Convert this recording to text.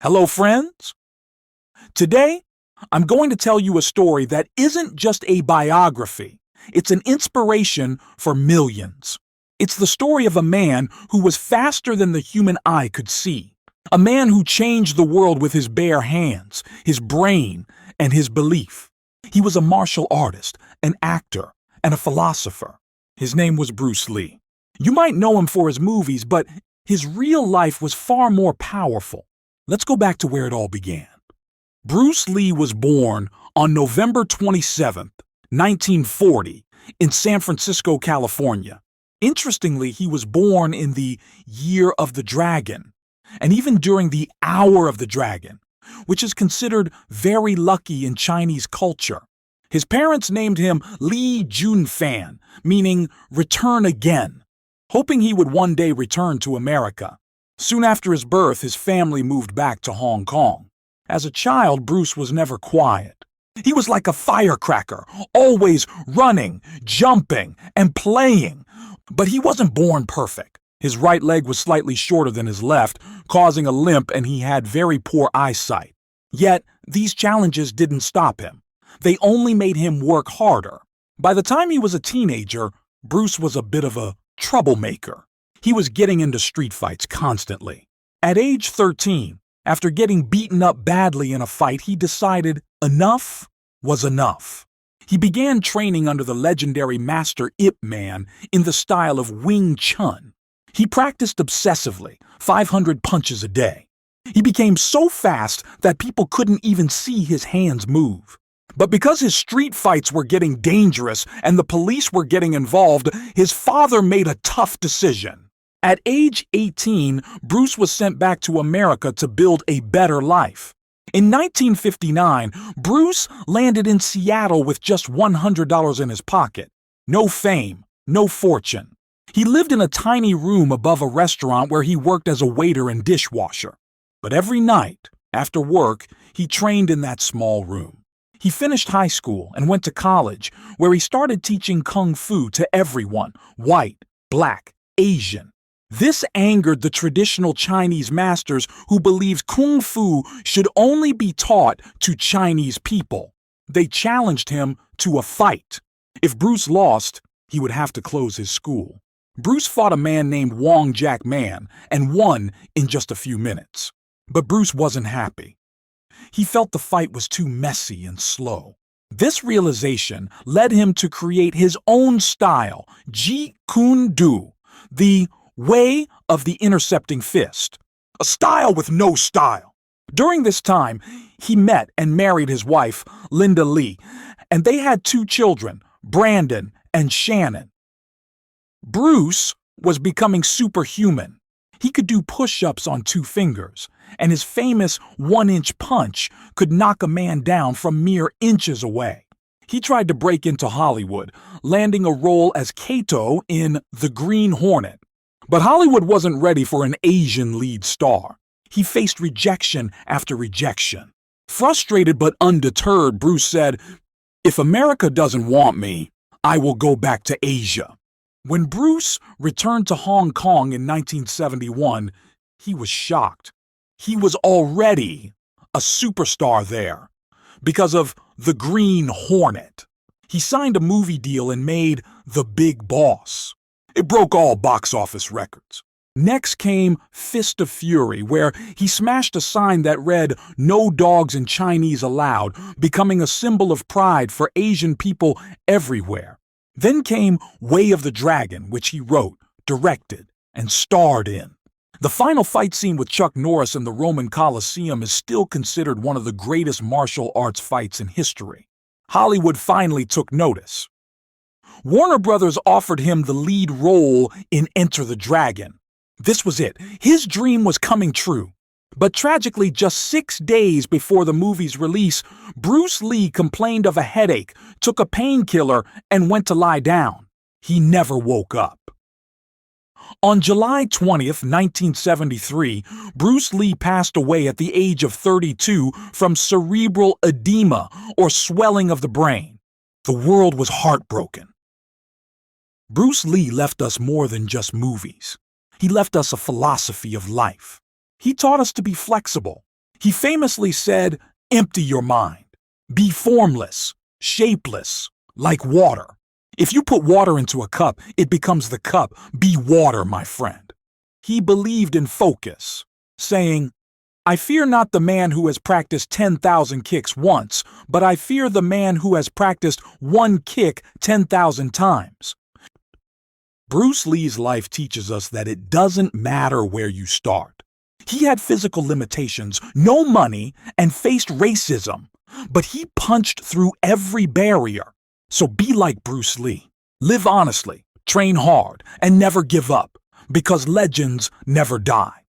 Hello, friends. Today, I'm going to tell you a story that isn't just a biography. It's an inspiration for millions. It's the story of a man who was faster than the human eye could see. A man who changed the world with his bare hands, his brain, and his belief. He was a martial artist, an actor, and a philosopher. His name was Bruce Lee. You might know him for his movies, but his real life was far more powerful. Let's go back to where it all began. Bruce Lee was born on November 27, 1940, in San Francisco, California. Interestingly, he was born in the Year of the Dragon, and even during the Hour of the Dragon, which is considered very lucky in Chinese culture. His parents named him Li Junfan, meaning return again, hoping he would one day return to America. Soon after his birth, his family moved back to Hong Kong. As a child, Bruce was never quiet. He was like a firecracker, always running, jumping, and playing. But he wasn't born perfect. His right leg was slightly shorter than his left, causing a limp, and he had very poor eyesight. Yet, these challenges didn't stop him. They only made him work harder. By the time he was a teenager, Bruce was a bit of a troublemaker. He was getting into street fights constantly. At age 13, after getting beaten up badly in a fight, he decided enough was enough. He began training under the legendary master Ip Man in the style of Wing Chun. He practiced obsessively, 500 punches a day. He became so fast that people couldn't even see his hands move. But because his street fights were getting dangerous and the police were getting involved, his father made a tough decision. At age 18, Bruce was sent back to America to build a better life. In 1959, Bruce landed in Seattle with just $100 in his pocket. No fame, no fortune. He lived in a tiny room above a restaurant where he worked as a waiter and dishwasher. But every night, after work, he trained in that small room. He finished high school and went to college, where he started teaching kung fu to everyone, white, black, Asian. This angered the traditional Chinese masters who believed kung fu should only be taught to Chinese people. They challenged him to a fight. If Bruce lost, he would have to close his school. Bruce fought a man named Wong Jack Man and won in just a few minutes. But Bruce wasn't happy. He felt the fight was too messy and slow. This realization led him to create his own style, Jeet Kune Do, the way of the intercepting fist. A style with no style. During this time, he met and married his wife, Linda Lee, and they had 2 children, Brandon and Shannon. Bruce was becoming superhuman. He could do push-ups on 2 fingers, and his famous 1-inch punch could knock a man down from mere inches away. He tried to break into Hollywood, landing a role as Kato in The Green Hornet. But Hollywood wasn't ready for an Asian lead star. He faced rejection after rejection. Frustrated but undeterred, Bruce said, "If America doesn't want me, I will go back to Asia." When Bruce returned to Hong Kong in 1971, he was shocked. He was already a superstar there because of The Green Hornet. He signed a movie deal and made The Big Boss. It broke all box office records. Next came Fist of Fury, where he smashed a sign that read, "No dogs in Chinese allowed," becoming a symbol of pride for Asian people everywhere. Then came Way of the Dragon, which he wrote, directed, and starred in. The final fight scene with Chuck Norris in the Roman Colosseum is still considered one of the greatest martial arts fights in history. Hollywood finally took notice. Warner Brothers offered him the lead role in Enter the Dragon. This was it. His dream was coming true. But tragically, just 6 days before the movie's release, Bruce Lee complained of a headache, took a painkiller, and went to lie down. He never woke up. On July 20th, 1973, Bruce Lee passed away at the age of 32 from cerebral edema, or swelling of the brain. The world was heartbroken. Bruce Lee left us more than just movies. He left us a philosophy of life. He taught us to be flexible. He famously said, "Empty your mind. Be formless, shapeless, like water. If you put water into a cup, it becomes the cup. Be water, my friend." He believed in focus, saying, "I fear not the man who has practiced 10,000 kicks once, but I fear the man who has practiced one kick 10,000 times." Bruce Lee's life teaches us that it doesn't matter where you start. He had physical limitations, no money, and faced racism, but he punched through every barrier. So be like Bruce Lee. Live honestly, train hard, and never give up, because legends never die.